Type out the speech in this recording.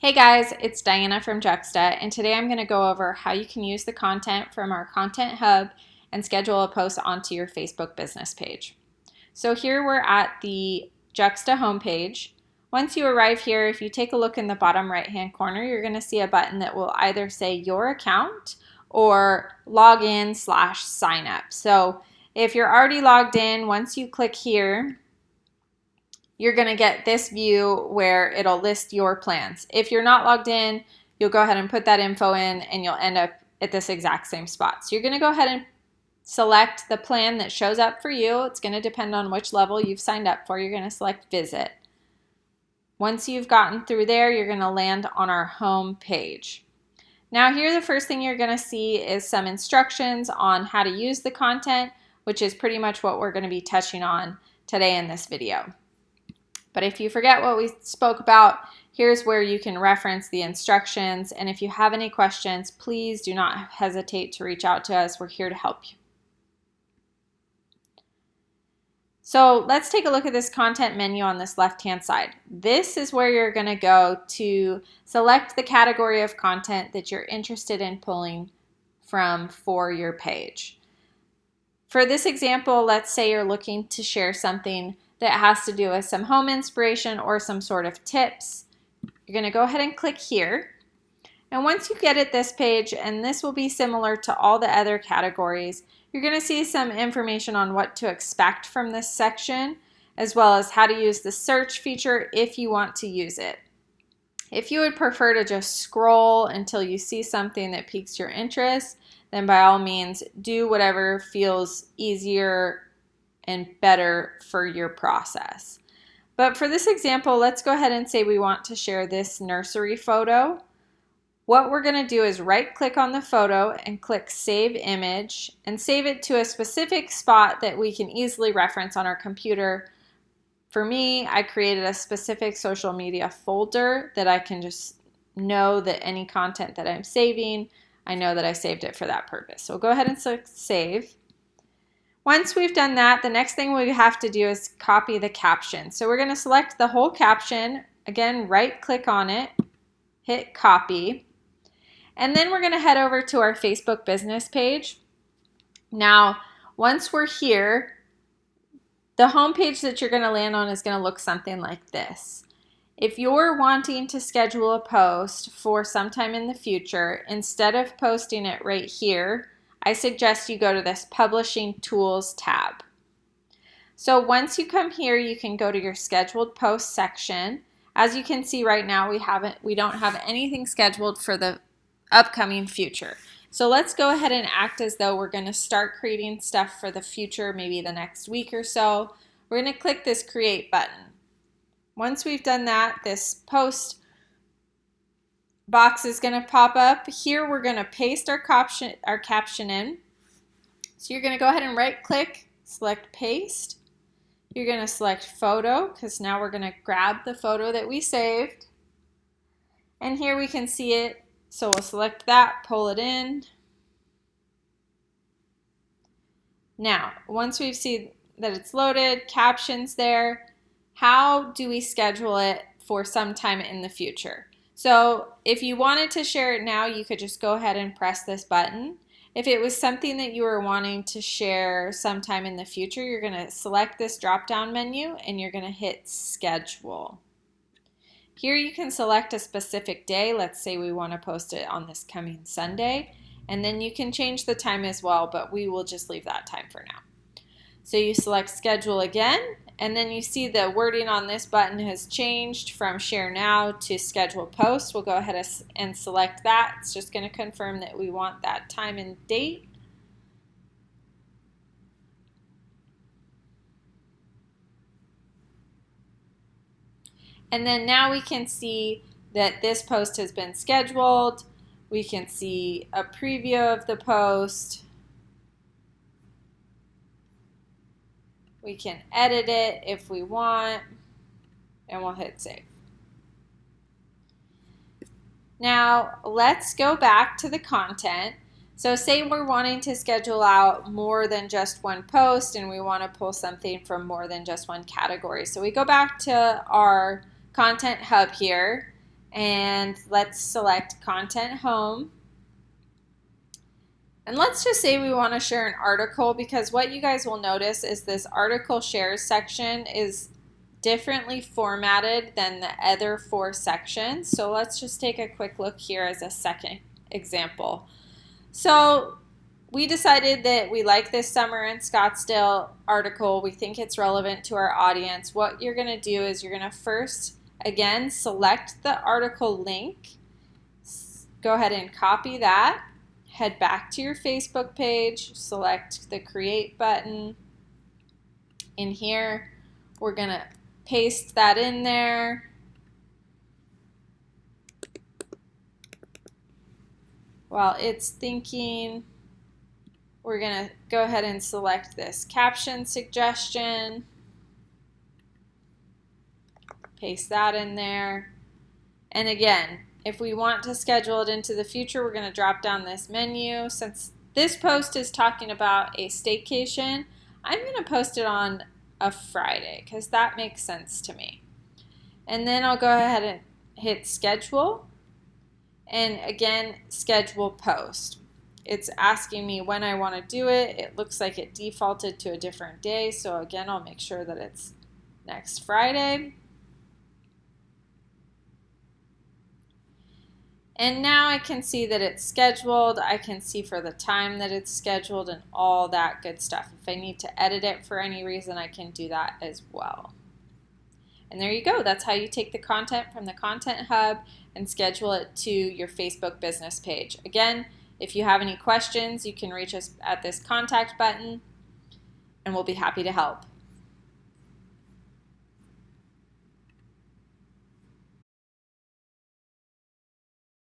Hey guys, it's Diana from Juxta, and today I'm going to go over how you can use the content from our Content Hub and schedule a post onto your Facebook business page. So here we're at the Juxta homepage. Once you arrive here, if you take a look in the bottom right-hand corner, you're going to see a button that will either say your account or login/sign up. So if you're already logged in, once you click here, you're going to get this view where it'll list your plans. If you're not logged in, you'll go ahead and put that info in and you'll end up at this exact same spot. So you're going to go ahead and select the plan that shows up for you. It's going to depend on which level you've signed up for. You're going to select visit. Once you've gotten through there, you're going to land on our home page. Now here the first thing you're going to see is some instructions on how to use the content, which is pretty much what we're going to be touching on today in this video. But if you forget what we spoke about, here's where you can reference the instructions. And if you have any questions, please do not hesitate to reach out to us. We're here to help you. So let's take a look at this content menu on this left-hand side. This is where you're going to go to select the category of content that you're interested in pulling from for your page. For this example, let's say you're looking to share something that has to do with some home inspiration or some sort of tips. You're going to go ahead and click here. And once you get at this page, and this will be similar to all the other categories, you're going to see some information on what to expect from this section, as well as how to use the search feature if you want to use it. If you would prefer to just scroll until you see something that piques your interest, then by all means do whatever feels easier and better for your process. But for this example, let's go ahead and say we want to share this nursery photo. What we're going to do is right click on the photo and click Save Image and save it to a specific spot that we can easily reference on our computer. For me, I created a specific social media folder that I can just know that any content that I'm saving, I know that I saved it for that purpose. So go ahead and select Save. Once we've done that, the next thing we have to do is copy the caption. So we're going to select the whole caption. Again, right click on it, hit copy, and then we're going to head over to our Facebook business page. Now, once we're here, the home page that you're going to land on is going to look something like this. If you're wanting to schedule a post for sometime in the future, instead of posting it right here, I suggest you go to this Publishing Tools tab. So once you come here, you can go to your scheduled post section. As you can see right now, we don't have anything scheduled for the upcoming future. So let's go ahead and act as though we're going to start creating stuff for the future, maybe the next week or so. We're going to click this Create button. Once we've done that, this post box is going to pop up. Here we're going to paste our caption in. So you're going to go ahead and right click, select paste. You're going to select photo because now we're going to grab the photo that we saved. And here we can see it. So we'll select that, pull it in. Now, once we see that it's loaded, captions there, how do we schedule it for some time in the future? So if you wanted to share it now, you could just go ahead and press this button. If it was something that you were wanting to share sometime in the future, you're going to select this drop-down menu and you're going to hit Schedule. Here you can select a specific day. Let's say we want to post it on this coming Sunday, and then you can change the time as well, but we will just leave that time for now. So you select Schedule again, and then you see the wording on this button has changed from Share Now to Schedule Post. We'll go ahead and select that. It's just going to confirm that we want that time and date. And then now we can see that this post has been scheduled. We can see a preview of the post. We can edit it if we want, and we'll hit save. Now let's go back to the content. So say we're wanting to schedule out more than just one post and we want to pull something from more than just one category. So we go back to our Content Hub here, And let's select Content Home. And let's just say we want to share an article, because what you guys will notice is this article shares section is differently formatted than the other 4 sections. So let's just take a quick look here as a second example. So we decided that we like this Summer in Scottsdale article. We think it's relevant to our audience. What you're going to do is you're going to first, again, select the article link. Go ahead and copy that. Head back to your Facebook page. Select the Create button. In here, we're going to paste that in there. While it's thinking, we're going to go ahead and select this caption suggestion. Paste that in there. And again, if we want to schedule it into the future, we're going to drop down this menu. Since this post is talking about a staycation, I'm going to post it on a Friday because that makes sense to me. And then I'll go ahead and hit schedule. And again, schedule post. It's asking me when I want to do it. It looks like it defaulted to a different day. So again, I'll make sure that it's next Friday. And now I can see that it's scheduled. I can see for the time that it's scheduled and all that good stuff. If I need to edit it for any reason, I can do that as well. And there you go. That's how you take the content from the Content Hub and schedule it to your Facebook business page. Again, if you have any questions, you can reach us at this contact button, and we'll be happy to help.